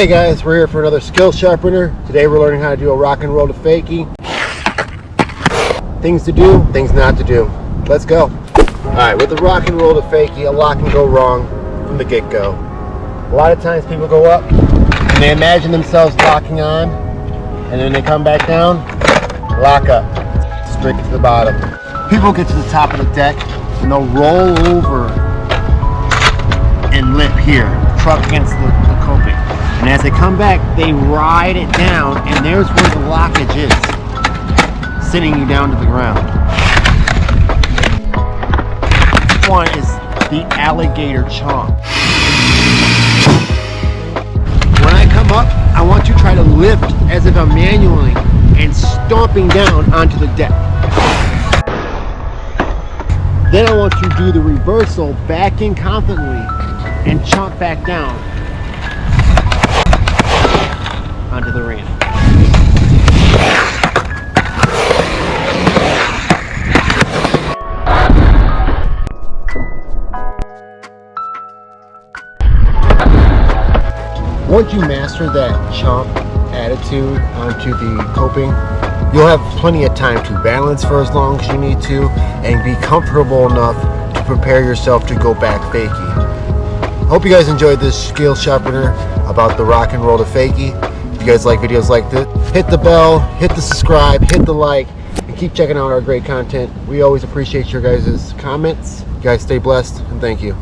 Hey guys, we're here for another skill sharpener. Today we're learning how to do a rock and roll to fakie. Things to do, things not to do. Let's go. Alright, with the rock and roll to fakie, a lot can go wrong from the get-go. A lot of times people go up and they imagine themselves locking on, and then they come back down, lock up, straight to the bottom. People get to the top of the deck and they'll roll over and lip here, truck against the coping. And as they come back, they ride it down, and there's where the lockage is, sitting you down to the ground. This one is the alligator chomp. When I come up, I want you to try to lift as if I'm manualing and stomping down onto the deck. Then I want you to do the reversal, back in confidently, and chomp back down onto the ramp. Once you master that chomp attitude onto the coping, you'll have plenty of time to balance for as long as you need to and be comfortable enough to prepare yourself to go back fakie. Hope you guys enjoyed this skill sharpener about the rock and roll to fakie. If you guys like videos like this, hit the bell, hit the subscribe, hit the like, and keep checking out our great content. We always appreciate your guys' comments. You guys stay blessed, and thank you.